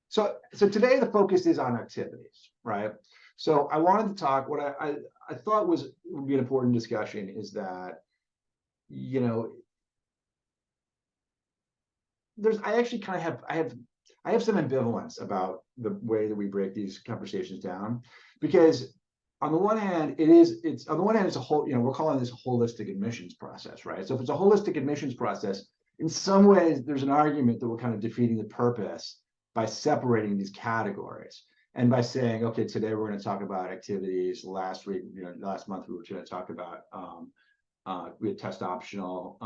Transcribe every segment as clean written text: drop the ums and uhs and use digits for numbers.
So today the focus is on activities, right? So I wanted to talk, what I thought would be an important discussion is that, you know, I actually kind of I have some ambivalence about the way that we break these conversations down, because on the one hand, it's on the one hand, it's a whole, we're calling this a holistic admissions process, right? So if it's a holistic admissions process, in some ways, there's an argument that we're kind of defeating the purpose by separating these categories and by saying, okay, today we're going to talk about activities. Last week, last month we were going to talk about we had test optional.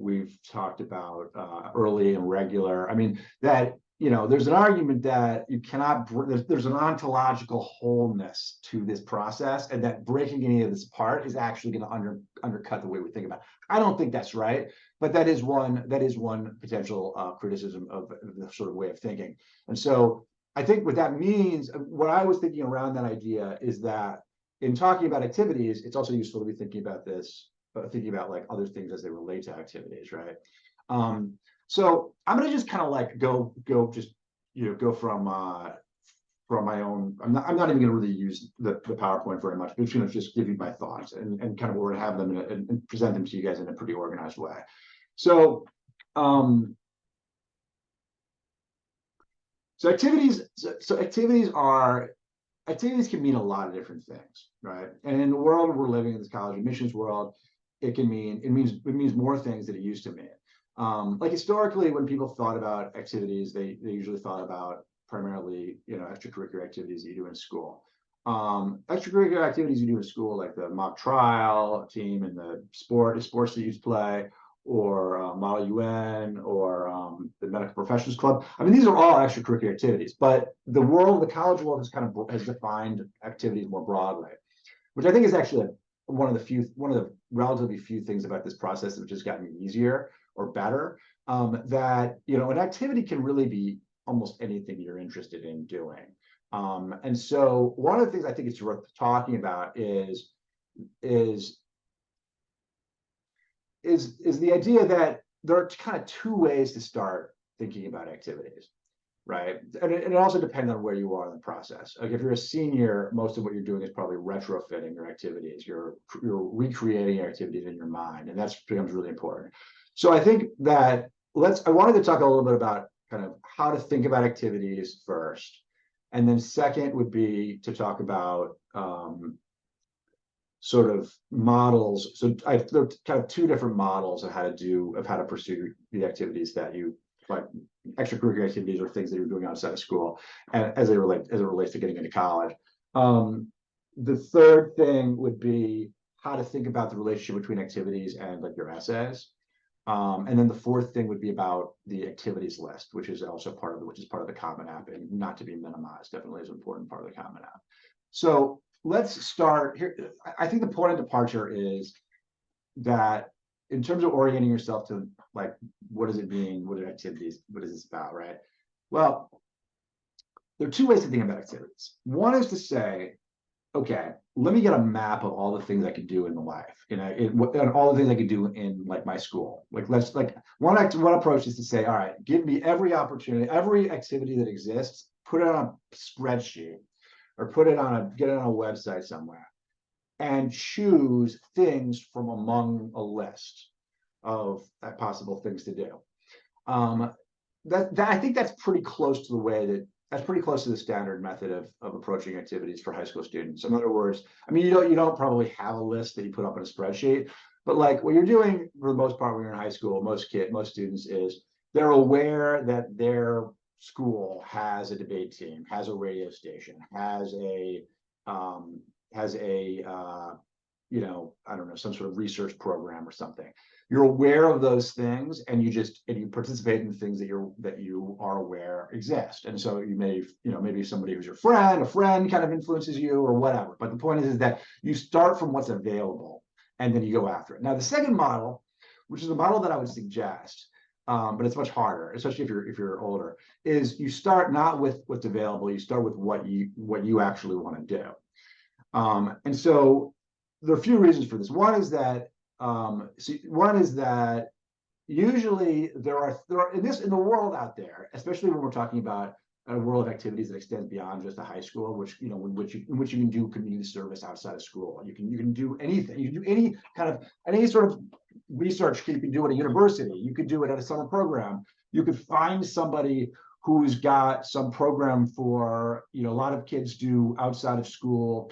We've talked about early and regular. I mean, that, there's an argument that you cannot, there's an ontological wholeness to this process, and that breaking any of this apart is actually going to undercut the way we think about it. I don't think that's right, but that is one potential criticism of the sort of way of thinking. And so I think what that means, what I was thinking around that idea is that in talking about activities, it's also useful to be thinking about this, thinking about like other things as they relate to activities, right? So I'm going to just kind of like go from my own. I'm not even going to really use the PowerPoint very much. I'm just going to just give you my thoughts and kind of we're going to have them and present them to you guys in a pretty organized way. So activities can mean a lot of different things, right? And in the world we're living in, this college admissions world, it means more things than it used to mean. Like historically, when people thought about activities, they usually thought about primarily, extracurricular activities that you do in school. Extracurricular activities you do in school, like the mock trial team and the sports that you play, or Model UN, or the medical professionals club. I mean, these are all extracurricular activities, but the college world has defined activities more broadly, which I think is actually one of the relatively few things about this process which has gotten easier or better. That an activity can really be almost anything you're interested in doing. And so one of the things I think it's worth talking about is the idea that there are kind of two ways to start thinking about activities, right? And it also depends on where you are in the process. Like if you're a senior, most of what you're doing is probably retrofitting your activities. You're recreating your activities in your mind, and that becomes really important. So I think that I wanted to talk a little bit about kind of how to think about activities first, and then second would be to talk about sort of models. So there are kind of two different models of how to pursue the activities that you like, extracurricular activities or things that you're doing outside of school, and as it relates to getting into college. The third thing would be how to think about the relationship between activities and like your essays. And then the fourth thing would be about the activities list, which is also part of the Common App, and not to be minimized, definitely is an important part of the Common App. So let's start here. I think the point of departure is that in terms of orienting yourself to like, what does it mean? What are activities? What is this about, right? Well, there are two ways to think about activities. One is to say, okay, let me get a map of all the things I could do in the life, and all the things I could do in like my school. One approach is to say, all right, give me every opportunity, every activity that exists, put it on a spreadsheet, or get it on a website somewhere, and choose things from among a list of possible things to do. I think that's pretty close to the standard method of approaching activities for high school students. In other words, I mean, you don't probably have a list that you put up in a spreadsheet, but like what you're doing for the most part when you're in high school, most students is they're aware that their school has a debate team, has a radio station, has a I don't know, some sort of research program or something. You're aware of those things, and you participate in the things that you are aware exist. And so you may, maybe somebody who's a friend kind of influences you or whatever. But the point is that you start from what's available and then you go after it. Now, the second model, which is the model that I would suggest, but it's much harder, especially if you're older, is you start not with what's available, you start with what you actually want to do. And so there are a few reasons for this. One is that usually there are in the world out there, especially when we're talking about a world of activities that extends beyond just a high school, which in which you can do community service outside of school. You can do anything. You can do any sort of research you can do at a university. You could do it at a summer program. You could find somebody who's got some program for, a lot of kids do outside of school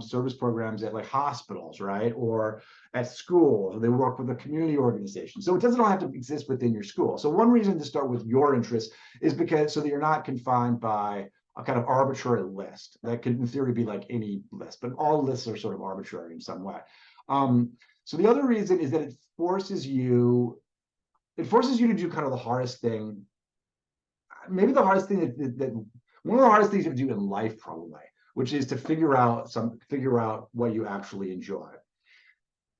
service programs at like hospitals, right? Or at school, they work with a community organization. So it doesn't all have to exist within your school. So one reason to start with your interests is because so that you're not confined by a kind of arbitrary list that could in theory be like any list, but all lists are sort of arbitrary in some way. So the other reason is that it forces you to do kind of the hardest thing, maybe the hardest thing that one of the hardest things you do in life probably, which is to figure out what you actually enjoy.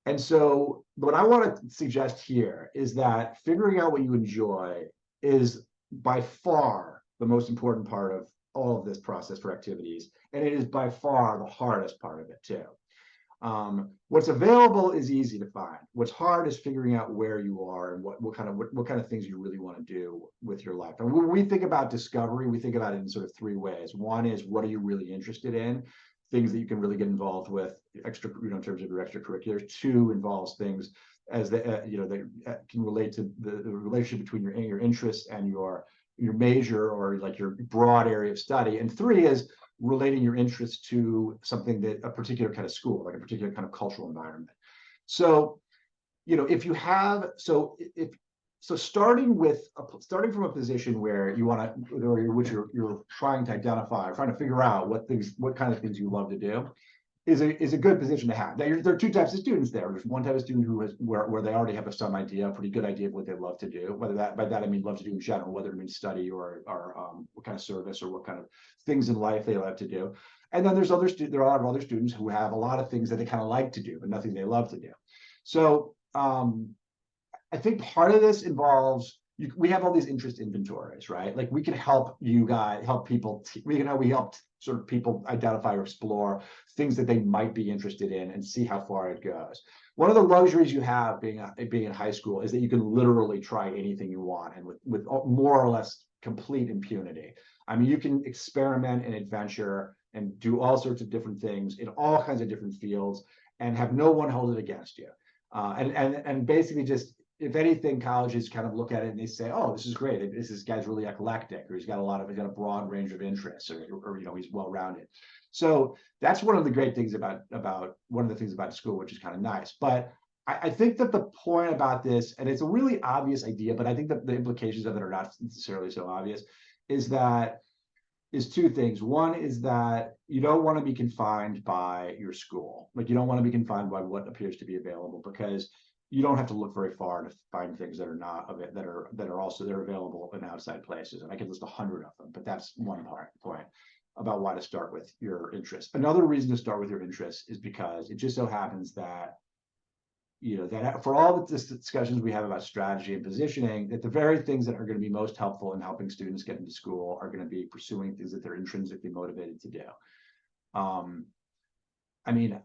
And so what I want to suggest here is that figuring out what you enjoy is by far the most important part of all of this process for activities. And it is by far the hardest part of it too. What's available is easy to find. What's hard is figuring out where you are and what kind of things you really want to do with your life. And when we think about discovery, we think about it in sort of three ways. One is, what are you really interested in? Things that you can really get involved with in terms of your extracurriculars. Two involves things as that can relate to the relationship between your interests and your major or like your broad area of study. And three is relating your interests to something that a particular kind of school, like a particular kind of cultural environment. So, starting from a position where you want to, or you're trying to identify, trying to figure out what kind of things you love to do, is a good position to have. There are two types of students there. There's one type of student where they already have some idea, a pretty good idea of what they love to do. Whether by that I mean love to do in general, whether it means study or what kind of service or what kind of things in life they love to do. And then there are a lot of other students who have a lot of things that they kind of like to do, but nothing they love to do. So I think part of this involves we have all these interest inventories, right? Like we can help you guys, help people. We help sort of people identify or explore things that they might be interested in and see how far it goes. One of the luxuries you have being in high school is that you can literally try anything you want and with more or less complete impunity. I mean, you can experiment and adventure and do all sorts of different things in all kinds of different fields and have no one hold it against you. And basically just, if anything, colleges kind of look at it and they say, "Oh, this is great. This guy's really eclectic, or he's got a broad range of interests, or he's well-rounded." So that's one of the great things about one of the things about school, which is kind of nice. But I think that the point about this, and it's a really obvious idea, but I think that the implications of it are not necessarily so obvious, is two things. One is that you don't want to be confined by your school. Like you don't want to be confined by what appears to be available, because you don't have to look very far to find things that are not of it that are available in outside places. And I could list 100 of them, but that's one point about why to start with your interests. Another reason to start with your interests is because it just so happens that that for all the discussions we have about strategy and positioning, that the very things that are going to be most helpful in helping students get into school are going to be pursuing things that they're intrinsically motivated to do. I mean,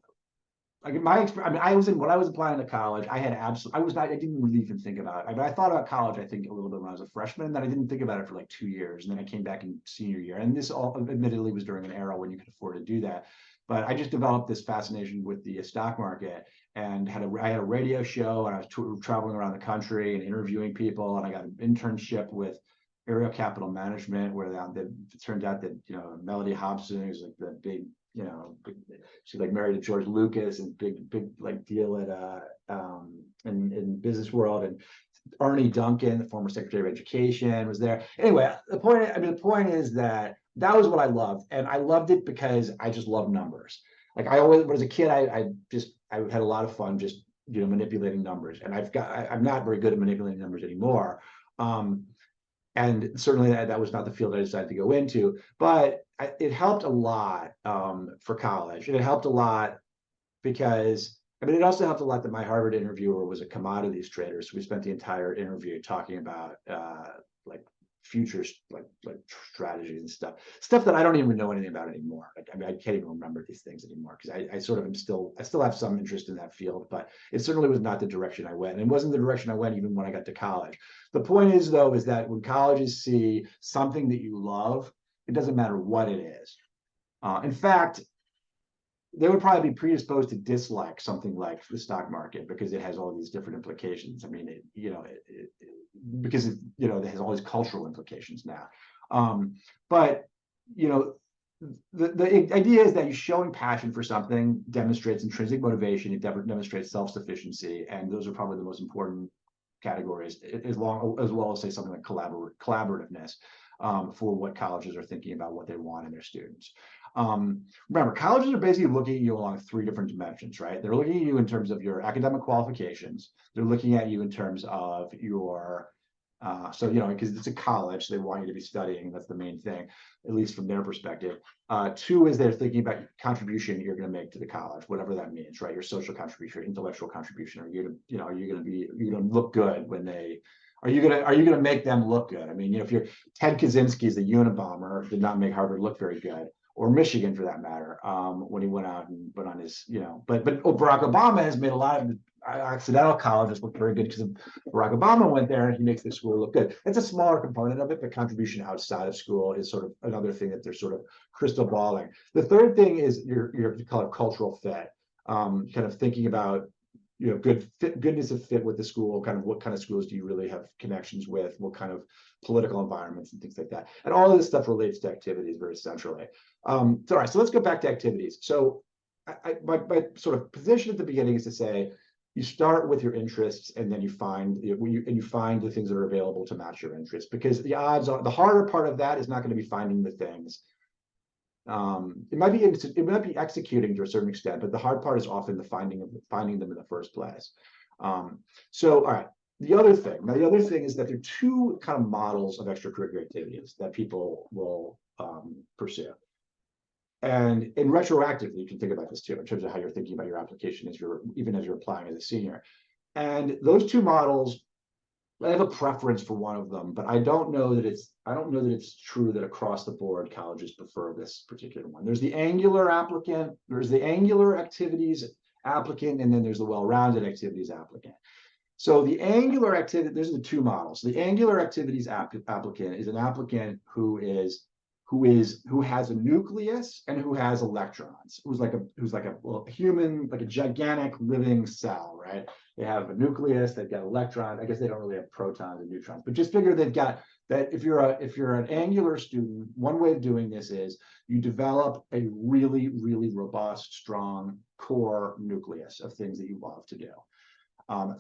like when I was applying to college, I didn't really even think about it. I thought about college, I think a little bit when I was a freshman, and then I didn't think about it for like 2 years. And then I came back in senior year. And this all admittedly was during an era when you could afford to do that. But I just developed this fascination with the stock market, and I had a radio show, and I was traveling around the country and interviewing people. And I got an internship with Area Capital Management, where it turned out that, Melody Hobson, who's like the big, she's like married to George Lucas, and big like deal at in business world. And Arnie Duncan, the former Secretary of Education, was there. Anyway, the point is that was what I loved, and I loved it because I just love numbers. Like I always, as a kid, I had a lot of fun just manipulating numbers, and I'm not very good at manipulating numbers anymore. And certainly that was not the field I decided to go into, but it helped a lot for college. And it helped a lot because, it also helped a lot that my Harvard interviewer was a commodities trader. So we spent the entire interview talking about like future like strategies and stuff that I don't even know anything about anymore. Like, I mean, I can't even remember these things anymore because I sort of I still have some interest in that field, but it certainly was not the direction I went. And it wasn't the direction I went even when I got to college. The point is, though, is that when colleges see something that you love, it doesn't matter what it is. In fact, they would probably be predisposed to dislike something like the stock market because it has all these different implications. I mean, because it, it has all these cultural implications now. But the idea is that you showing passion for something demonstrates intrinsic motivation, it demonstrates self-sufficiency, and those are probably the most important categories, as well as say something like collaborativeness for what colleges are thinking about what they want in their students. Remember, colleges are basically looking at you along 3 different dimensions, right? They're looking at you in terms of your academic qualifications. They're looking at you in terms of your, because it's a college, they want you to be studying. That's the main thing, at least from their perspective. 2 is they're thinking about contribution you're going to make to the college, whatever that means, right? Your social contribution, your intellectual contribution. Are you going to look good when they, are you going to make them look good? I mean, if you're Ted Kaczynski's the Unabomber, did not make Harvard look very good, or Michigan for that matter, when he went out and went on his, but Barack Obama has made a lot of accidental colleges look very good because Barack Obama went there and he makes the school look good. It's a smaller component of it, but contribution outside of school is sort of another thing that they're sort of crystal balling. The third thing is your call it cultural fit, kind of thinking about goodness of fit with the school, kind of what kind of schools do you really have connections with, what kind of political environments and things like that. And all of this stuff relates to activities very centrally. All right, so let's go back to activities. So my sort of position at the beginning is to say, you start with your interests and then you find the things that are available to match your interests, because the odds are, the harder part of that is not going to be finding the things. It might be executing to a certain extent, but the hard part is often the finding them in the first place. So all right, the other thing is that there are 2 kind of models of extracurricular activities that people will pursue. And retroactively, you can think about this too, in terms of how you're thinking about your application even as you're applying as a senior. And those 2 models, I have a preference for one of them, but I don't know that it's true that across the board colleges prefer this particular one. There's the angular applicant, there's the angular activities applicant, and then there's the well-rounded activities applicant. So the angular activity, there's the 2 models. The angular activities applicant is an applicant who has a nucleus and who has electrons, who's like a human, like a gigantic living cell, right? They have a nucleus, they've got electrons. I guess they don't really have protons and neutrons, but just figure they've got that. If you're an angular student, one way of doing this is you develop a really, really robust, strong core nucleus of things that you love to do,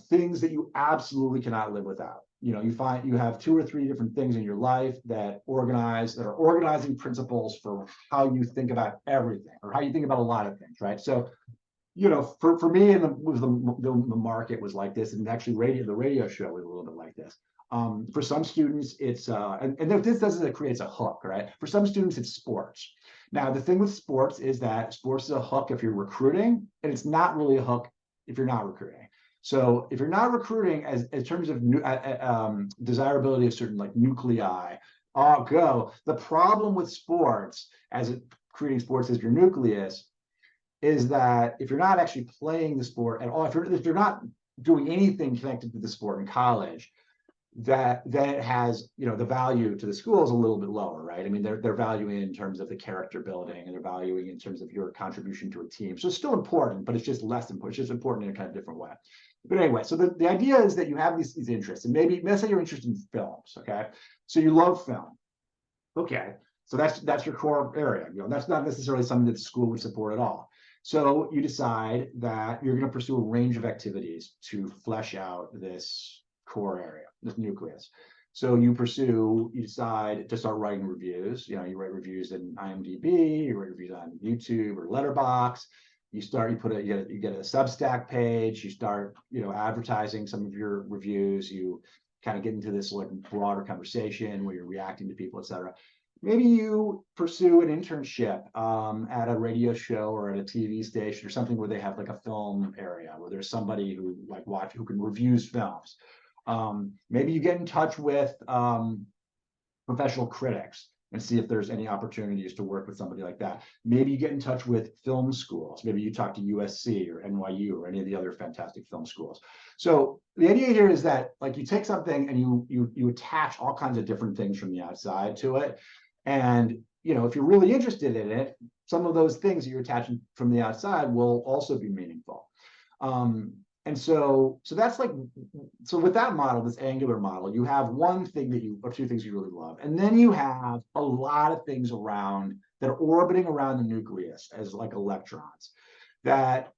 things that you absolutely cannot live without. You find you have 2 or 3 different things in your life that are organizing principles for how you think about everything, or how you think about a lot of things, right? So, for me, and the market was like this, and actually the radio show was a little bit like this. For some students, it's and this doesn't, it creates a hook, right? For some students, it's sports. Now, the thing with sports is that sports is a hook if you're recruiting, and it's not really a hook if you're not recruiting. So if you're not recruiting as in terms of desirability of certain like nuclei, go. The problem with sports, creating sports as your nucleus, is that if you're not actually playing the sport at all, if you're not doing anything connected to the sport in college, then it has, the value to the school is a little bit lower, right? I mean, they're valuing in terms of the character building, and they're valuing in terms of your contribution to a team. So it's still important, but it's just less important. It's just important in a kind of different way. But anyway, so the idea is that you have these interests, and maybe let's say you're interested in films, okay? So you love film, okay? So that's your core area. That's not necessarily something that the school would support at all. So you decide that you're going to pursue a range of activities to flesh out this core area, this nucleus. So you decide to start writing reviews. You write reviews in IMDb, you write reviews on YouTube or Letterboxd. You get a Substack page. You start, advertising some of your reviews. You kind of get into this like broader conversation where you're reacting to people, et cetera. Maybe you pursue an internship at a radio show or at a TV station or something where they have like a film area where there's somebody who who can reviews films. Maybe you get in touch with professional critics and see if there's any opportunities to work with somebody like that. Maybe you get in touch with film schools. Maybe you talk to USC or NYU or any of the other fantastic film schools. So the idea here is that like you take something and you attach all kinds of different things from the outside to it. And if you're really interested in it, some of those things that you're attaching from the outside will also be meaningful. And so that's like, so with that model, this angular model, you have one thing or two things you really love. And then you have a lot of things around that are orbiting around the nucleus as like electrons that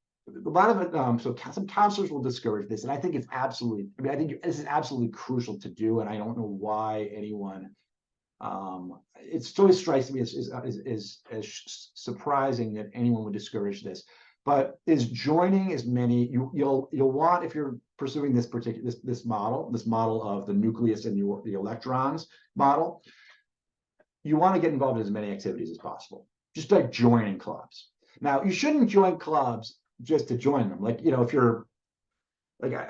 a lot of it, so some counselors will discourage this. And I think it's absolutely, I think this is absolutely crucial to do. And I don't know why anyone, it always strikes me as surprising that anyone would discourage this. But is joining as many, you'll want, if you're pursuing this particular this model of the nucleus and the electrons model, you want to get involved in as many activities as possible. Just like joining clubs. Now, you shouldn't join clubs just to join them. Like, if you're like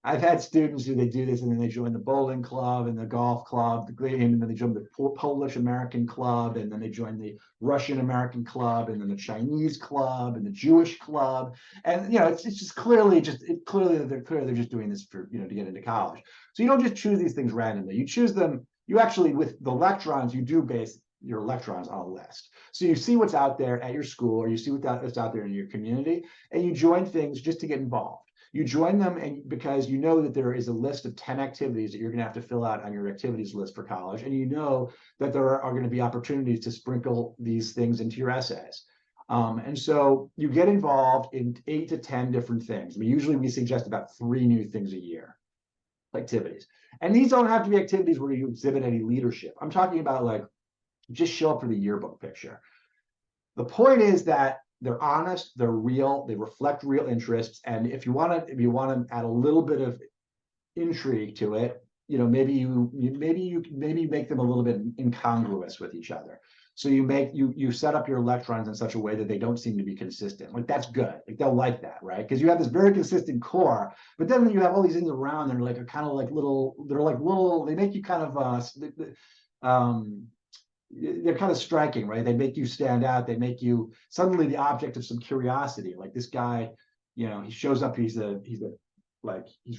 I've had students who they do this and then they join the bowling club and the golf club, the game, and then they join the Polish American club, and then they join the Russian American club, and then the Chinese club and the Jewish club. And it's just clearly they're just doing this for to get into college. So you don't just choose these things randomly. You choose them. You actually, with the electrons, you do base your electrons on a list. So you see what's out there at your school, or you see what's out there in your community, and you join things just to get involved. You join them because you know that there is a list of 10 activities that you're going to have to fill out on your activities list for college. And you know that there are going to be opportunities to sprinkle these things into your essays. And so you get involved in 8 to 10 different things. Usually we suggest about 3 new things a year, activities. And these don't have to be activities where you exhibit any leadership. I'm talking about like, just show up for the yearbook picture. The point is that they're honest, they're real, they reflect real interests. And if you want to add a little bit of intrigue to it, maybe you make them a little bit incongruous with each other. So you set up your electrons in such a way that they don't seem to be consistent. Like that's good. Like they'll like that, right? Because you have this very consistent core, but then you have all these things around that are kind of like little, they make you kind of they're kind of striking, right? They make you stand out. They make you suddenly the object of some curiosity. Like this guy, he shows up. He's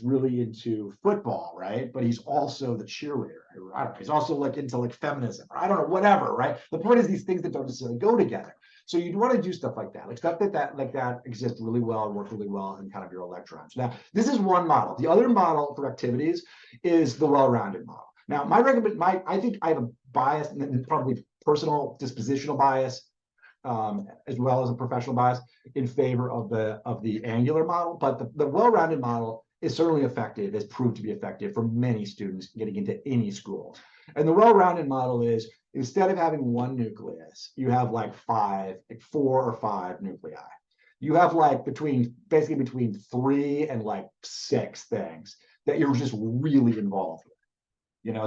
really into football, right? But he's also the cheerleader. I don't know. He's also like into like feminism, or I don't know, whatever, right? The point is these things that don't necessarily go together. So you want to do stuff like that, like stuff that exists really well and work really well in kind of your electrons. Now, this is one model. The other model for activities is the well-rounded model. Now, I think I have a bias, and probably personal dispositional bias, as well as a professional bias in favor of the angular model. But the well-rounded model is certainly effective, has proved to be effective for many students getting into any school. And the well-rounded model is, instead of having one nucleus, you have like 4 or 5 nuclei. You have like between 3 and like 6 things that you're just really involved with.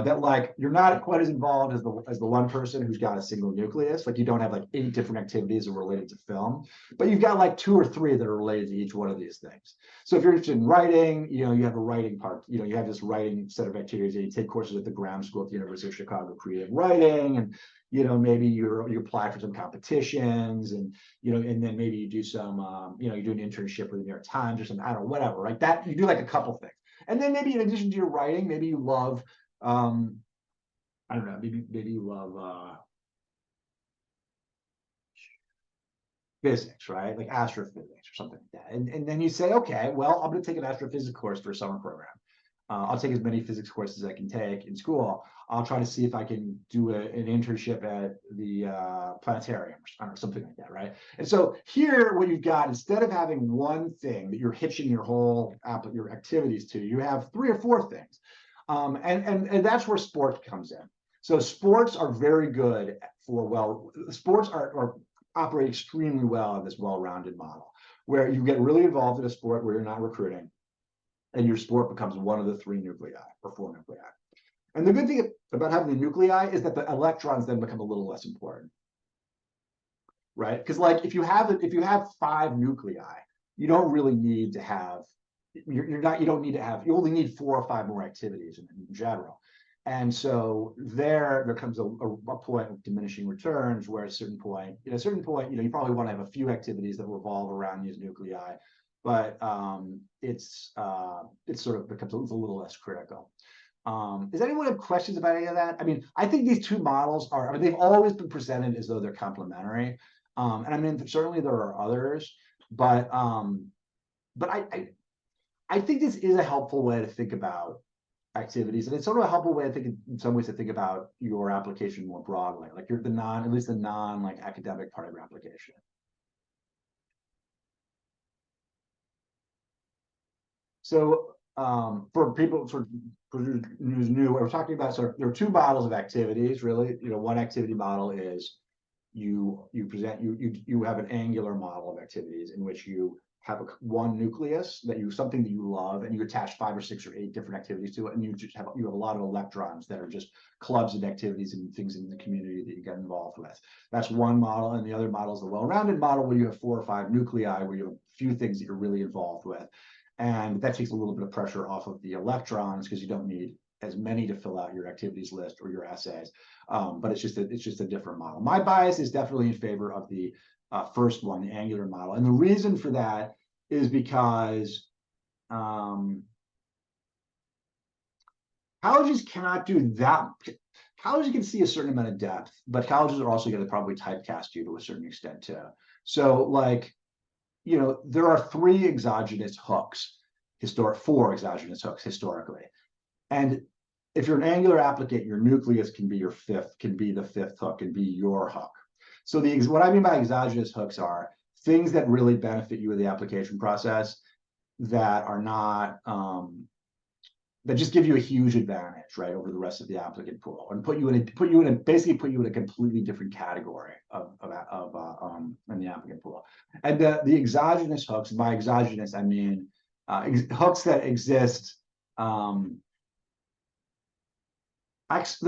That like you're not quite as involved as the one person who's got a single nucleus. Like you don't have like 8 different activities that are related to film, but you've got like 2 or 3 that are related to each one of these things. So if you're interested in writing, you have a writing part. You have this writing set of activities that you take courses at the Graham School at the University of Chicago, creative writing, and maybe you apply for some competitions, and and then maybe you do some you do an internship with the New York Times or something. I don't know, whatever, right? That you do like a couple things, and then maybe in addition to your writing, maybe you love I don't know, maybe you love physics, right? Like astrophysics or something like that. And then you say, okay, well, I'm going to take an astrophysics course for a summer program. I'll take as many physics courses as I can take in school. I'll try to see if I can do an internship at the planetarium, or something like that, right? And so here, what you've got, instead of having one thing that you're hitching your whole your activities to, you have 3 or 4 things. And that's where sport comes in. So sports are very good sports operate extremely well in this well-rounded model, where you get really involved in a sport where you're not recruiting, and your sport becomes one of the 3 nuclei or 4 nuclei. And the good thing about having the nuclei is that the electrons then become a little less important, right? Because like if you have 5 nuclei, you don't really need to have you only need 4 or 5 more activities in general. And so there comes a point of diminishing returns where at a certain point, you probably want to have a few activities that revolve around these nuclei, but it's sort of becomes a little less critical. Does anyone have questions about any of that? I mean, I think these two models are, I mean, they've always been presented as though they're complementary. And I mean, certainly there are others, but I think this is a helpful way to think about activities, and it's sort of a helpful way, I think, in some ways, to think about your application more broadly, like you're at least the non like academic part of your application. So for people sort of who's new, we're talking about there are two models of activities, really. One activity model is you have an angular model of activities in which you have one nucleus something that you love, and you attach 5 or 6 or 8 different activities to it, and you have a lot of electrons that are just clubs and activities and things in the community that you get involved with. That's one model, and the other model is the well-rounded model, where you have 4 or 5 nuclei, where you have a few things that you're really involved with, and that takes a little bit of pressure off of the electrons because you don't need as many to fill out your activities list or your essays. But it's just a different model. My bias is definitely in favor of the first one, the angular model. And the reason for that is because colleges cannot do that. Colleges can see a certain amount of depth, but colleges are also going to probably typecast you to a certain extent too. So like, there are 3 exogenous hooks, 4 exogenous hooks historically. And if you're an angular applicant, your nucleus can be the 5th hook, can be your hook. So what I mean by exogenous hooks are things that really benefit you in the application process that are not, that just give you a huge advantage, right, over the rest of the applicant pool, and basically put you in a completely different category in the applicant pool. And the exogenous hooks, by exogenous, I mean hooks that exist. They're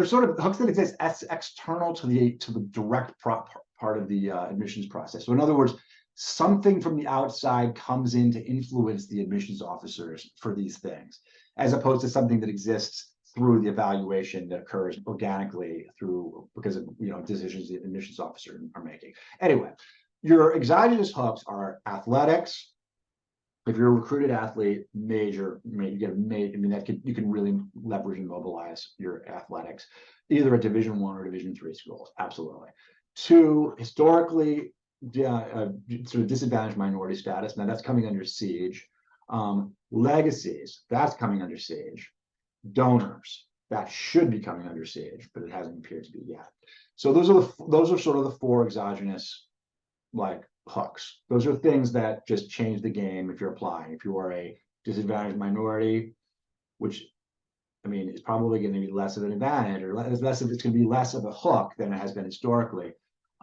sort of hooks that exist as external to the direct part of the admissions process. So in other words, something from the outside comes in to influence the admissions officers for these things, as opposed to something that exists through the evaluation that occurs organically because of decisions the admissions officers are making. Anyway, your exogenous hooks are athletics. If you're a recruited athlete, you can really leverage and mobilize your athletics, either at Division I or Division III schools. Absolutely. 2, historically, sort of disadvantaged minority status. Now that's coming under siege. Legacies, that's coming under siege. Donors, that should be coming under siege, but it hasn't appeared to be yet. So those are sort of the 4 exogenous hooks. Those are things that just change the game if you're applying. If you are a disadvantaged minority, which I mean is probably going to be less of an advantage, or it's going to be less of a hook than it has been historically,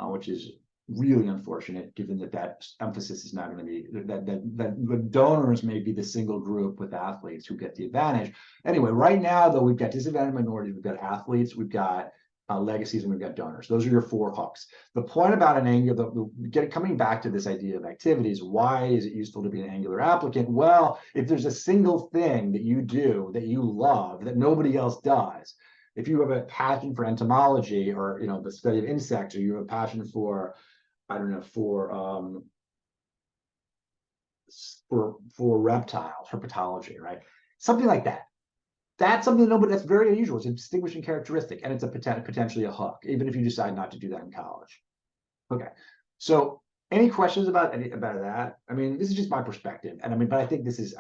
which is really unfortunate, given that emphasis is not going to be that the donors may be the single group with athletes who get the advantage. Anyway, right now though, we've got disadvantaged minorities, we've got athletes, we've got legacies, and we've got donors. Those are your 4 hooks. The point about an angular, coming back to this idea of activities, why is it useful to be an angular applicant? Well, if there's a single thing that you do that you love that nobody else does, if you have a passion for entomology or the study of insects, or you have a passion for, I don't know, for reptiles, herpetology, right? Something like that. That's something that's very unusual. It's a distinguishing characteristic, and it's potentially a hook, even if you decide not to do that in college. Okay, so any questions about that? I mean, this is just my perspective, and I mean, but I think this is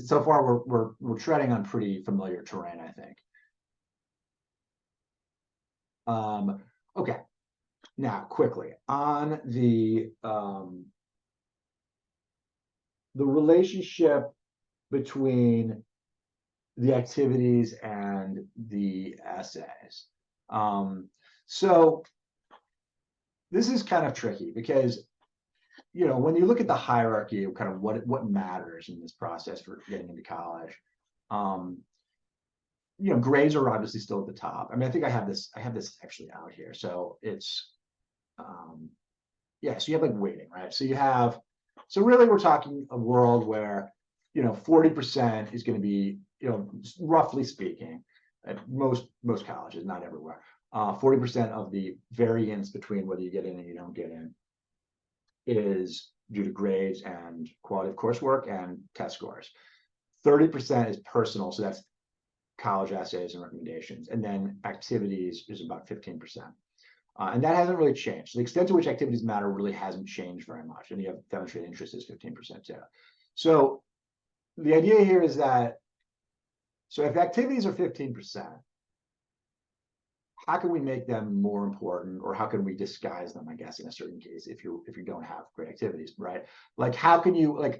so far we're treading on pretty familiar terrain, I think. Okay, now quickly on the relationship between the activities and the essays. So this is kind of tricky because, when you look at the hierarchy of kind of what matters in this process for getting into college, grades are obviously still at the top. I mean, I think I have this actually out here. So it's, so you have weighting, right? So really we're talking a world where, 40% is going to be, roughly speaking, at most colleges, not everywhere. 40% of the variance between whether you get in and you don't get in is due to grades and quality of coursework and test scores. 30% is personal, so that's college essays and recommendations, and then activities is about 15%. And that hasn't really changed. The extent to which activities matter really hasn't changed very much, and you have demonstrated interest is 15% too. So the idea here is that, so if activities are 15%, how can we make them more important, or how can we disguise them, I guess, in a certain case, if you don't have great activities, right? Like how can you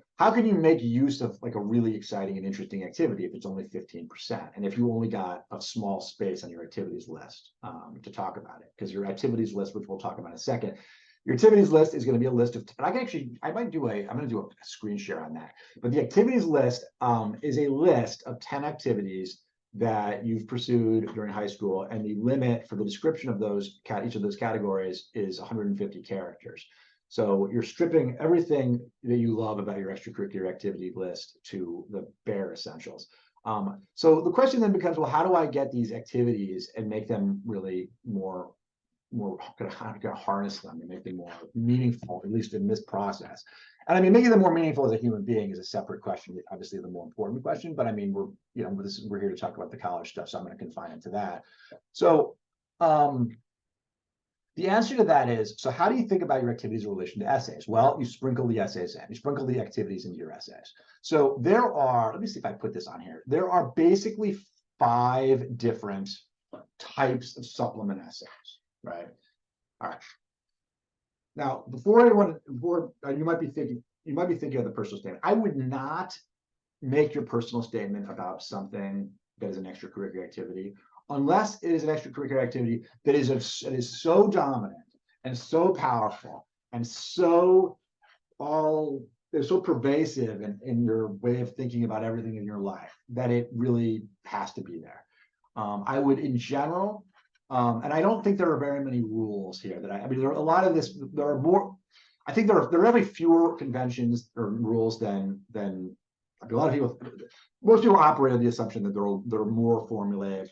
make use of like a really exciting and interesting activity if it's only 15%, and if you only got a small space on your activities list to talk about it? Because your activities list, which we'll talk about in a second, your activities list is going to be a list of, and I'm going to do a screen share on that. But the activities list is a list of 10 activities that you've pursued during high school, and the limit for the description of those, each of those categories, is 150 characters. So you're stripping everything that you love about your extracurricular activity list to the bare essentials. So the question then becomes, well, how do I get these activities and make them really more kind of harness them and make them more meaningful, at least in this process? And I mean, making them more meaningful as a human being is a separate question, obviously the more important question, but I mean, we're here to talk about the college stuff, so I'm going to confine it to that. So the answer to that is, so how do you think about your activities in relation to essays? Well, you sprinkle the essays in, you sprinkle the activities into your essays. So there are, let me see if I put this on here. There are basically 5 different types of supplement essays, right? All right. Now, you might be thinking of the personal statement. I would not make your personal statement about something that is an extracurricular activity unless it is an extracurricular activity that is so dominant and so powerful and so pervasive in your way of thinking about everything in your life that it really has to be there. I would, in general, and I don't think there are very many rules here that I mean, there are a lot of this, there are more, I think there are really fewer conventions or rules than a lot of people, most people operate on the assumption that there are more formulas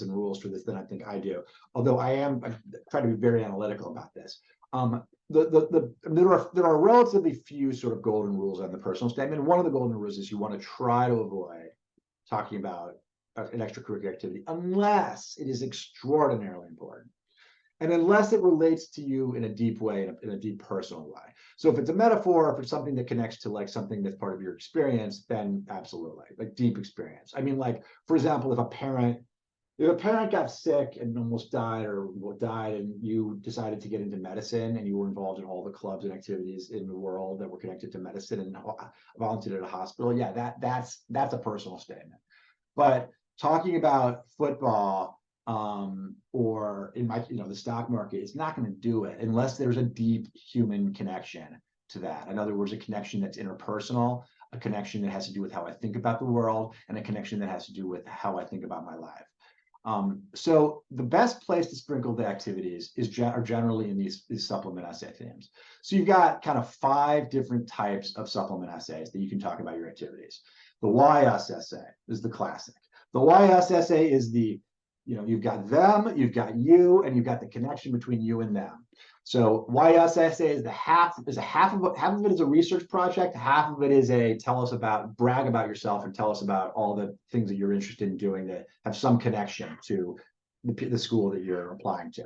and rules for this than I think I do. Although I try to be very analytical about this. There are relatively few sort of golden rules on the personal statement. One of the golden rules is you want to try to avoid talking about an extracurricular activity unless it is extraordinarily important, and unless it relates to you in a deep way, in a deep personal way. So if it's a metaphor, if it's something that connects to like something that's part of your experience, then absolutely, like deep experience. I mean, like, for example, if a parent got sick and almost died and you decided to get into medicine and you were involved in all the clubs and activities in the world that were connected to medicine and volunteered at a hospital, yeah, that's a personal statement. But talking about football or in the stock market, it's not going to do it unless there's a deep human connection to that. In other words, a connection that's interpersonal, a connection that has to do with how I think about the world, and a connection that has to do with how I think about my life. So the best place to sprinkle the activities are generally in these supplement essay themes. So you've got kind of 5 different types of supplement essays that you can talk about your activities. The why us essay is the classic. The why us essay is you've got them, you've got you, and you've got the connection between you and them. So why us essay is half of it is a research project, half of it is brag about yourself and tell us about all the things that you're interested in doing that have some connection to the school that you're applying to.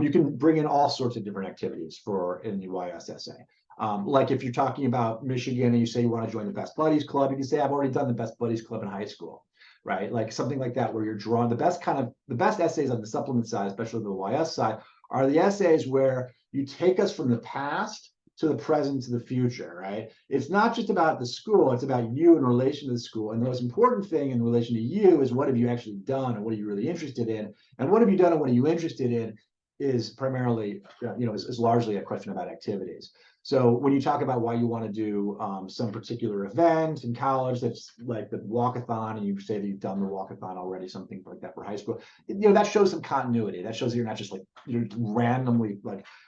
You can bring in all sorts of different activities in the YS essay. Like if you're talking about Michigan and you say you want to join the Best Buddies Club, you can say, I've already done the Best Buddies Club in high school, right? Like something like that, where you're drawing the best essays on the supplement side, especially the YS side, are the essays where you take us from the past to the present to the future, right? It's not just about the school, it's about you in relation to the school. And the most important thing in relation to you is what have you actually done and what are you really interested in? And what have you done and what are you interested in is primarily, is largely a question about activities. So when you talk about why you want to do some particular event in college, that's like the walkathon, and you say that you've done the walkathon already, something like that for high school, that shows some continuity. That shows that you're not just you're randomly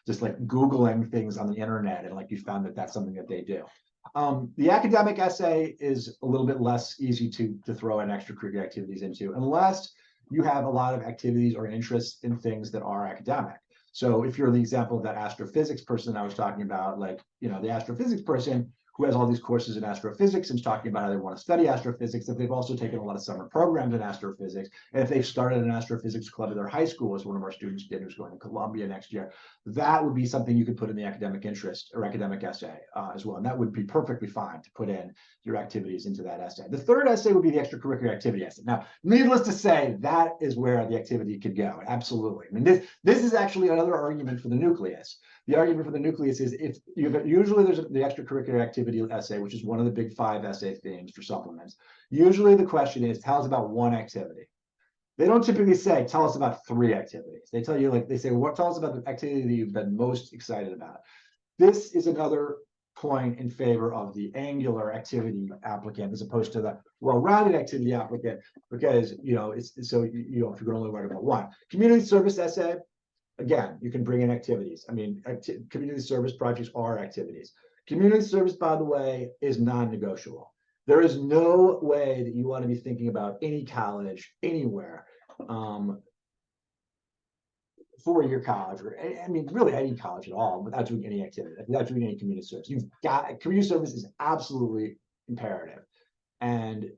just Googling things on the internet and you found that that's something that they do. The academic essay is a little bit less easy to throw in extracurricular activities into, unless you have a lot of activities or interests in things that are academic. So if you're the example of that astrophysics person I was talking about, like, the astrophysics person who has all these courses in astrophysics and is talking about how they want to study astrophysics, if they've also taken a lot of summer programs in astrophysics, and if they've started an astrophysics club at their high school, as one of our students did, who's going to Columbia next year, that would be something you could put in the academic interest or academic essay as well. And that would be perfectly fine to put in your activities into that essay. The third essay would be the extracurricular activity essay. Now, needless to say, that is where the activity could go. Absolutely. I mean, this is actually another argument for the nucleus. The argument for the nucleus is if usually there's the extracurricular activity essay, which is one of the big 5 essay themes for supplements. Usually the question is, tell us about one activity. They don't typically say, tell us about 3 activities. They tell you, like, they say, tell us about the activity that you've been most excited about. This is another point in favor of the angular activity applicant as opposed to the well-rounded activity applicant, because, it's so, if you can only write about one. Community service essay, again, you can bring in activities. I mean, community service projects are activities. Community service, by the way, is non-negotiable. There is no way that you want to be thinking about any college anywhere, 4-year college, or I mean, really any college at all, without doing any activity, without doing any community service. Community service is absolutely imperative. And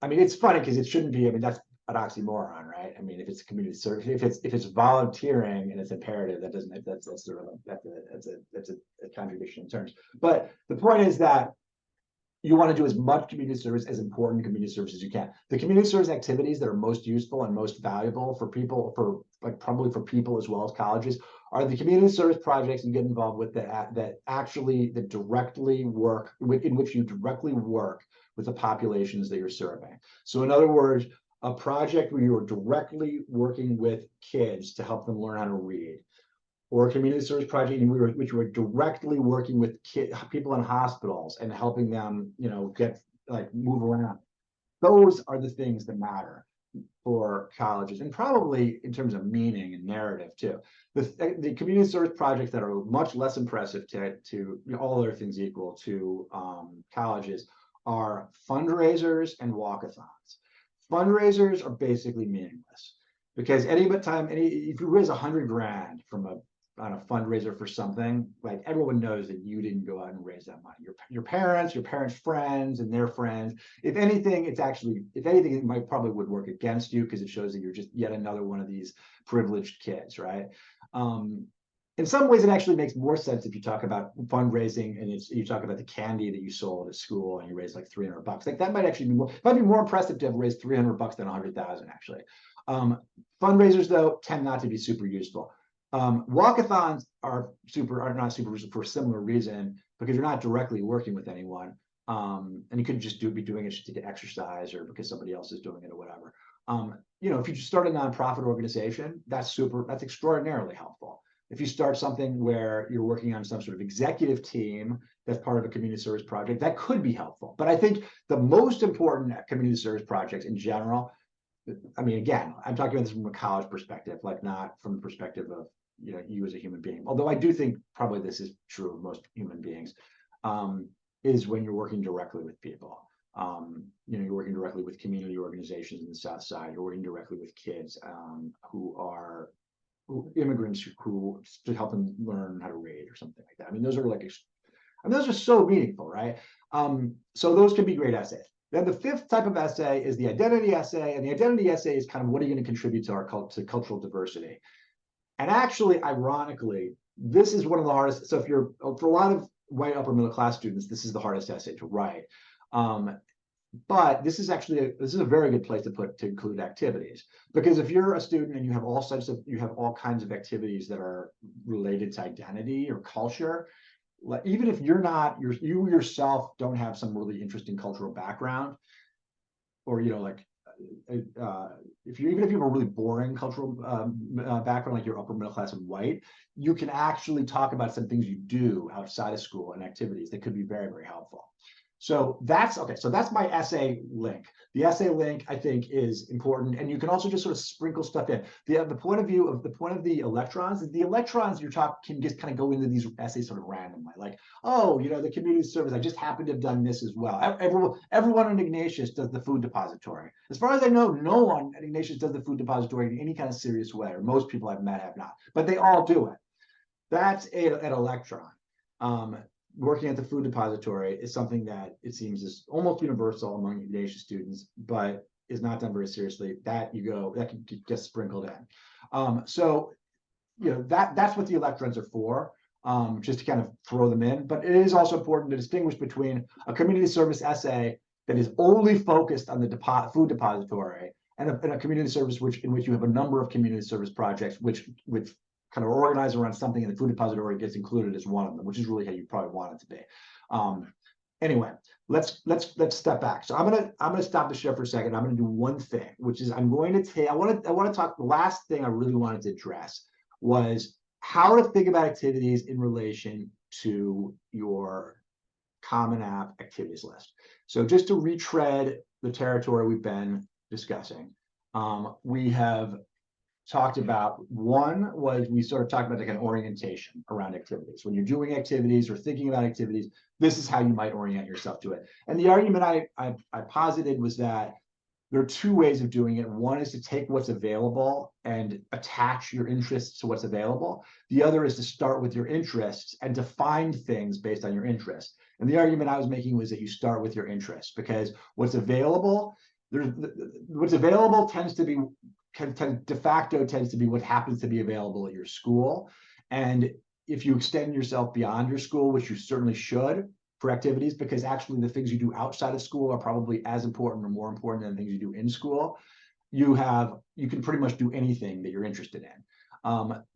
I mean, it's funny because it shouldn't be. I mean, that's an oxymoron, right? I mean, if it's community service, if it's volunteering and it's imperative, that's sort of that's a contradiction in terms. But the point is that you want to do as much community service, as important community service as you can. The community service activities that are most useful and most valuable for people, probably for people as well as colleges, are the community service projects you get involved with that directly work, in which you directly work with the populations that you're serving. So in other words, a project where you're directly working with kids to help them learn how to read, or a community service project in which we're directly working with people in hospitals and helping them, move around. Those are the things that matter for colleges, and probably in terms of meaning and narrative too. The community service projects that are much less impressive to all other things equal to colleges are fundraisers and walkathons. Fundraisers are basically meaningless because if you raise $100,000 on a fundraiser for something, like, everyone knows that you didn't go out and raise that money. Your parents friends and their friends. If anything, it might probably would work against you because it shows that you're just yet another one of these privileged kids, right? In some ways, it actually makes more sense if you talk about fundraising and you talk about the candy that you sold at school and you raised like $300. Like, that might actually be more impressive to have raised $300 than $100,000 actually. Fundraisers, though, tend not to be super useful. Walkathons are not super useful for a similar reason, because you're not directly working with anyone, and you could just be doing it just to get exercise or because somebody else is doing it or whatever. If you just start a nonprofit organization, that's extraordinarily helpful. If you start something where you're working on some sort of executive team that's part of a community service project, that could be helpful. But I think the most important community service projects in general, I mean, again, I'm talking about this from a college perspective, like not from the perspective of you as a human being. Although I do think probably this is true of most human beings, is when you're working directly with people. You're working directly with community organizations in the South Side. You're working directly with kids immigrants who to help them learn how to read or something like that. I mean, those are so meaningful, right? So those can be great essays. Then the 5th type of essay is the identity essay, and the identity essay is kind of what are you going to contribute to to cultural diversity. And actually, ironically, this is one of the hardest. So for a lot of white upper middle class students, this is the hardest essay to write. But this is a very good place to include activities, because if you're a student and you have all kinds of activities that are related to identity or culture, even if you yourself don't have some really interesting cultural background, or even if you have a really boring cultural background, like you're upper middle class and white, you can actually talk about some things you do outside of school and activities that could be very, very helpful. So that's okay. So that's my essay link. The essay link, I think, is important, and you can also just sort of sprinkle stuff in. The point of view of the electrons is the electrons you're talking can just kind of go into these essays sort of randomly, like, oh, the community service. I just happen to have done this as well. Everyone in Ignatius does the food depository. As far as I know, no one at Ignatius does the food depository in any kind of serious way, or most people I've met have not, but they all do it. That's an electron. Working at the food depository is something that it seems is almost universal among Ignatius students, but is not done very seriously. That can get sprinkled in. So that's what the electrons are for, just to kind of throw them in. But it is also important to distinguish between a community service essay that is only focused on the food depository and a community service in which you have a number of community service projects which kind of organized around something, and the food depository gets included as one of them, which is really how you probably want it to be. Anyway, let's step back. So I'm gonna stop the share for a second. I'm gonna do one thing, which is I want to talk. The last thing I really wanted to address was how to think about activities in relation to your Common App activities list. So just to retread the territory we've been discussing, we have talked about, we sort of talked about like an orientation around activities. When you're doing activities or thinking about activities, this is how you might orient yourself to it. And the argument I posited was that there are two ways of doing it. One is to take what's available and attach your interests to what's available. The other is to start with your interests and to find things based on your interests. And the argument I was making was that you start with your interests, because what's available tends to be de facto tends to be what happens to be available at your school. And if you extend yourself beyond your school, which you certainly should for activities, because actually the things you do outside of school are probably as important or more important than the things you do in school, you can pretty much do anything that you're interested in.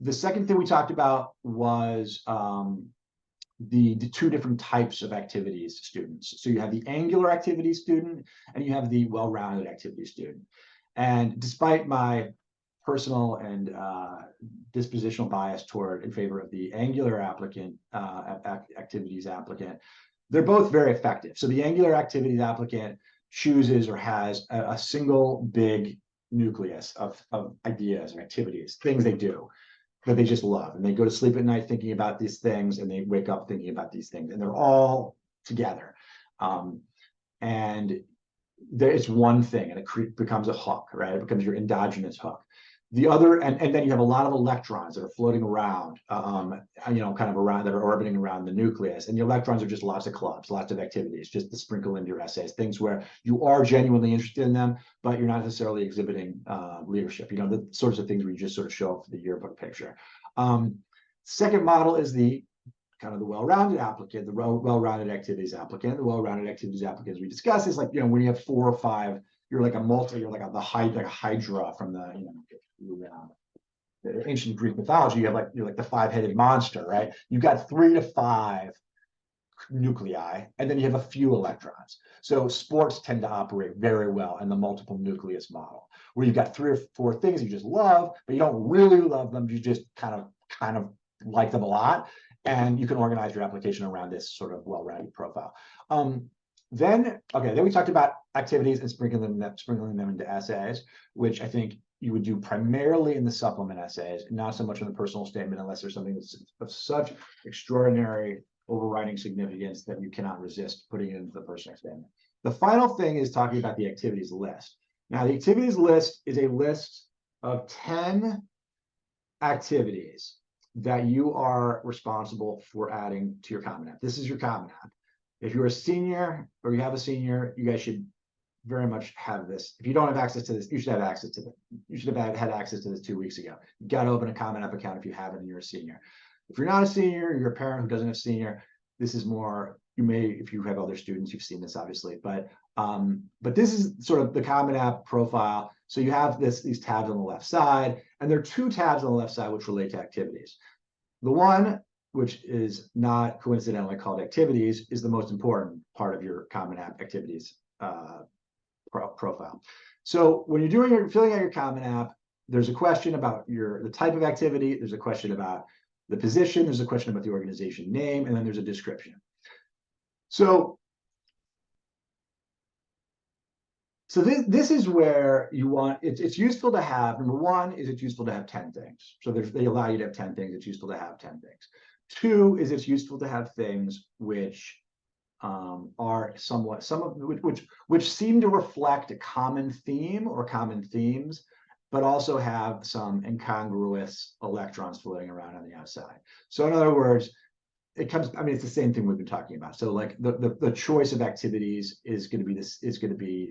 The second thing we talked about was the two different types of activities students. So you have the angular activity student and you have the well-rounded activity student. And despite my personal and dispositional bias in favor of the angular activities applicant, they're both very effective. So the angular activities applicant chooses or has a single big nucleus of ideas and activities, things they do that they just love. And they go to sleep at night thinking about these things, and they wake up thinking about these things, and they're all together. And it's one thing, and it becomes a hook, right? It becomes your endogenous hook. The other, and then you have a lot of electrons that are floating around, kind of around, that are orbiting around the nucleus. And the electrons are just lots of clubs, lots of activities, just to sprinkle into your essays, things where you are genuinely interested in them, but you're not necessarily exhibiting leadership, the sorts of things where you just sort of show up for the yearbook picture. Second model is the kind of the well-rounded applicant, the well-rounded activities applicant. The well-rounded activities applicant, as we discussed, is like, when you have 4 or 5, you're like a hydra from the ancient Greek mythology. You're like the 5-headed monster, right? You've got 3 to 5 nuclei, and then you have a few electrons. So sports tend to operate very well in the multiple nucleus model, where you've got 3 or 4 things you just love, but you don't really love them. You just kind of like them a lot. And you can organize your application around this sort of well-rounded profile. Then we talked about activities and sprinkling them into essays, which I think you would do primarily in the supplement essays, not so much in the personal statement, unless there's something that's of such extraordinary overriding significance that you cannot resist putting it into the personal statement. The final thing is talking about the activities list. Now, the activities list is a list of 10 activities that you are responsible for adding to your Common App. This is your Common App. If you're a senior or you have a senior, you guys should very much have this. If you don't have access to this, you should have access to it. You should have had access to this 2 weeks ago. You got to open a Common App account if you haven't and you're a senior. If you're not a senior, you're a parent who doesn't have senior, this is more, you may, if you have other students, you've seen this obviously, but this is sort of the Common App profile. So you have these tabs on the left side, and there are 2 tabs on the left side which relate to activities. The one, which is not coincidentally called activities, is the most important part of your Common App activities profile. So when you're filling out your Common App, there's a question about the type of activity, there's a question about the position, there's a question about the organization name, and then there's a description. So So this is where you want, it's useful to have, number one, is it's useful to have 10 things. So they allow you to have 10 things. It's useful to have 10 things. Two is it's useful to have things which are somewhat, which seem to reflect a common theme or common themes, but also have some incongruous electrons floating around on the outside. So in other words, it comes, I mean, it's the same thing we've been talking about. So like the choice of activities is going to be this, is going to be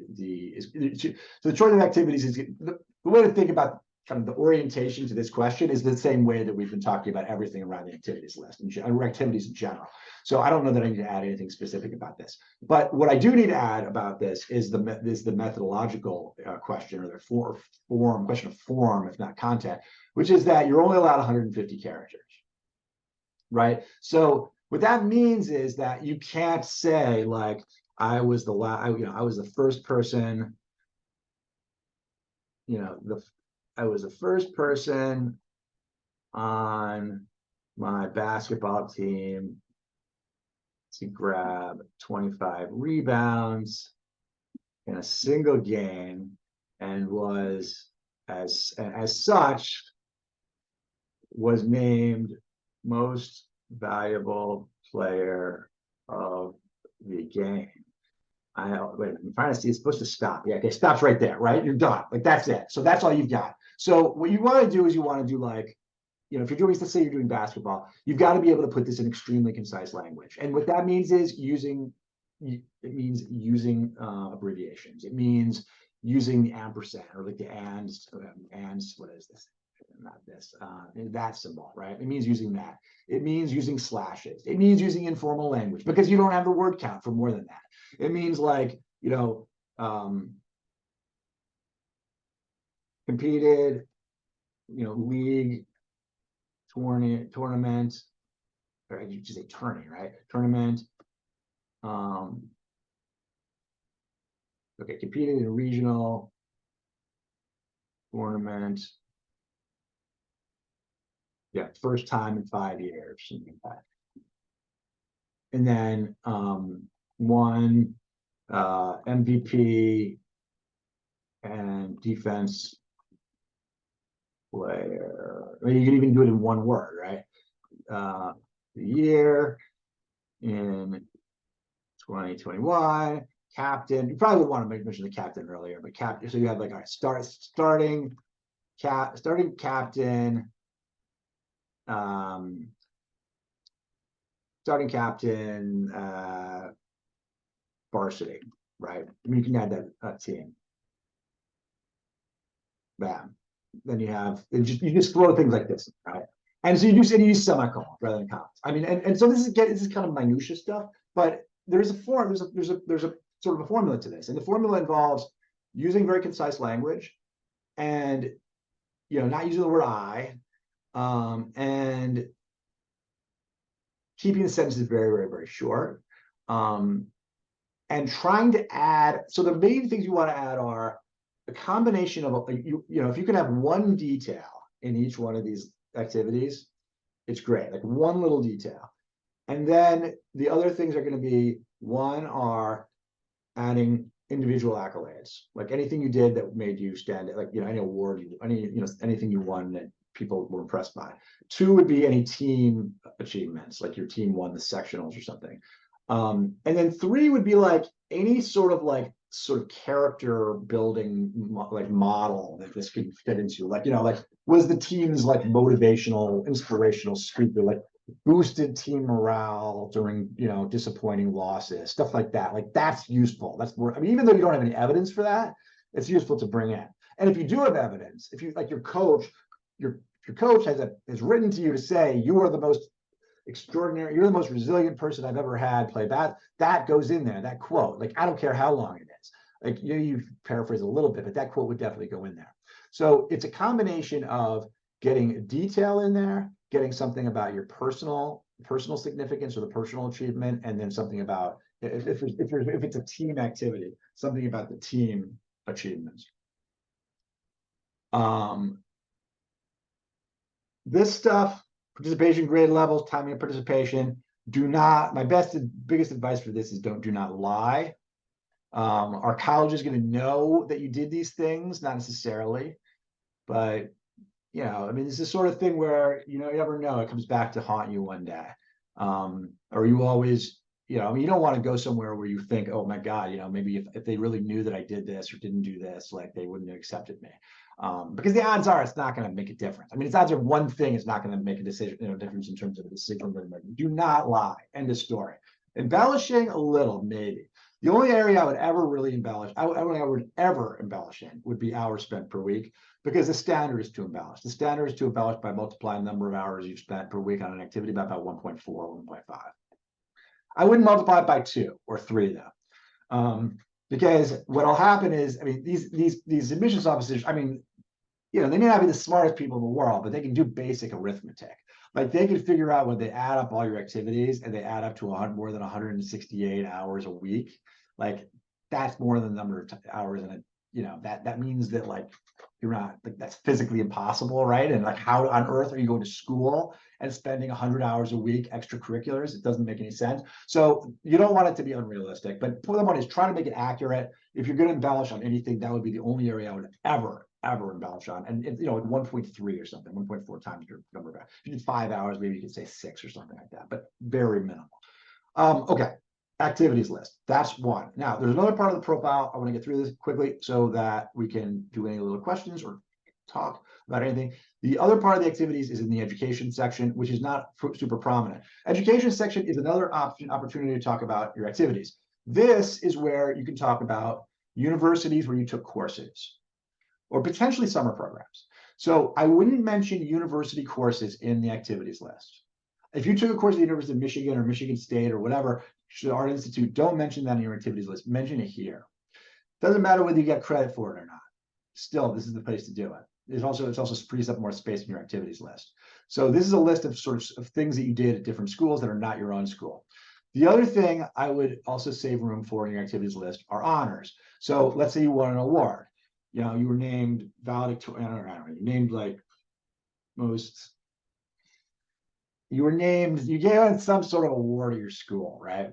so the choice of activities is the way to think about kind of the orientation to this question is the same way that we've been talking about everything around the activities list and activities in general. So I don't know that I need to add anything specific about this, but what I do need to add about this is the methodological question, or the question of form, if not content, which is that you're only allowed 150 characters. Right. So what that means is that you can't say like I was the I was the first person, I was the first person on my basketball team to grab 25 rebounds in a single game, and was as such was named most valuable player of the game. Wait, I'm trying to see, it's supposed to stop. Yeah, okay, stops right there, right? You're done. Like that's it. So that's all you've got. So what you want to do is you want to do like, if you're doing, let's say you're doing basketball, you've got to be able to put this in extremely concise language. And what that means is using abbreviations. It means using the ampersand or like the and what is this? Not this, that symbol, right? It means using that. It means using slashes. It means using informal language because you don't have the word count for more than that. It means like, competed, league, tournament, or you just say tourney, right? Tournament. Okay, competed in a regional tournament. Yeah, first time in 5 years, something like that. And then won MVP and defense player. I mean, you can even do it in one word, right? The year in 2021, captain. You probably would want to mention the captain earlier, but captain. So you have like, all right, starting captain. Starting captain, varsity, right? I mean, you can add that team. Bam. Then you have, you just throw things like this, right? And so you use semicolons rather than commas. I mean, and so this is kind of minutiae stuff, but there's a form, there's a sort of a formula to this, and the formula involves using very concise language, and not using the word I, and keeping the sentences very, very, very short, and trying to add. So the main things you want to add are a combination of if you can have one detail in each one of these activities, it's great, like one little detail. And then the other things are going to be, one are adding individual accolades, like anything you did that made you stand, like any award, anything you won that people were impressed by. Two would be any team achievements, like your team won the sectionals or something. And then three would be like any sort of character building model that this could fit into, like was the team's like motivational, inspirational speaker, like boosted team morale during disappointing losses, stuff like that. Like that's useful. That's more, I mean, even though you don't have any evidence for that, it's useful to bring in. And if you do have evidence, if you like your coach has written to you to say you are the most extraordinary, you're the most resilient person I've ever had play that goes in there, that quote. Like I don't care how long it is. Like you paraphrase a little bit, but that quote would definitely go in there. So it's a combination of getting detail in there, getting something about your personal significance or the personal achievement, and then something about if it's a team activity, something about the team achievements. This stuff, participation grade levels, timing of participation, my biggest advice for this is do not lie. Are colleges going to know that you did these things? Not necessarily, but I mean, it's the sort of thing where, you never know, it comes back to haunt you one day. Or you always, I mean, you don't want to go somewhere where you think, oh my God, maybe if they really knew that I did this or didn't do this, like they wouldn't have accepted me. Because the odds are it's not going to make a difference. I mean, it's odds are one thing is not going to make a decision, difference in terms of a decision. Do not lie. End of story. Embellishing a little, maybe. The only area I would ever really embellish, I would ever embellish in would be hours spent per week, because the standard is to embellish. The standard is to embellish by multiplying the number of hours you've spent per week on an activity by about 1.4, 1.5. I wouldn't multiply it by 2 or 3 though. Because what'll happen is, I mean, these admissions officers, I mean, they may not be the smartest people in the world, but they can do basic arithmetic. Like they can figure out when they add up all your activities and they add up to more than 168 hours a week. Like that's more than the number of hours in it. That means that like you're not, like that's physically impossible, right? And like how on earth are you going to school and spending 100 hours a week extracurriculars? It doesn't make any sense. So you don't want it to be unrealistic, but for the one is trying to make it accurate. If you're going to embellish on anything, that would be the only area I would ever embellish on. And 1.3 or something, 1.4 times your number of hours. If you did 5 hours, maybe you could say 6 or something like that, but very minimal. Okay. Activities list. That's one. Now, there's another part of the profile. I want to get through this quickly so that we can do any little questions or talk about anything. The other part of the activities is in the education section, which is not super prominent. Education section is another opportunity to talk about your activities. This is where you can talk about universities where you took courses or potentially summer programs. So I wouldn't mention university courses in the activities list. If you took a course at the University of Michigan or Michigan State or whatever, the Art Institute, don't mention that in your activities list. Mention it here. Doesn't matter whether you get credit for it or not. Still, this is the place to do it. It also frees up more space in your activities list. So this is a list of of things that you did at different schools that are not your own school. The other thing I would also save room for in your activities list are honors. So let's say you won an award. You were named valedictorian, you named like most. You gave some sort of award at your school, right?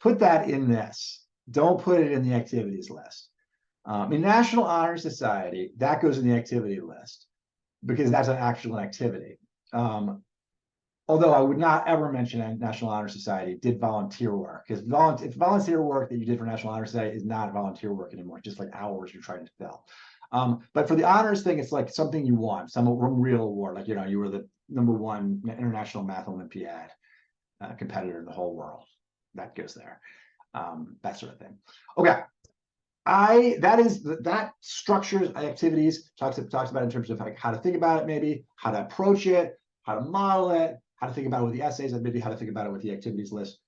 Put that in this. Don't put it in the activities list. In National Honor Society, that goes in the activity list because that's an actual activity. Although I would not ever mention National Honor Society did volunteer work, because it's volunteer work that you did for National Honor Society is not volunteer work anymore, just like hours you're trying to fill. But for the honors thing, it's like something you won, some real award, like you were the #1 International Math Olympiad competitor in the whole world. That goes there, that sort of thing. Okay, that structures activities, talks about in terms of like how to think about it, maybe how to approach it, how to model it, how to think about it with the essays, and maybe how to think about it with the activities list.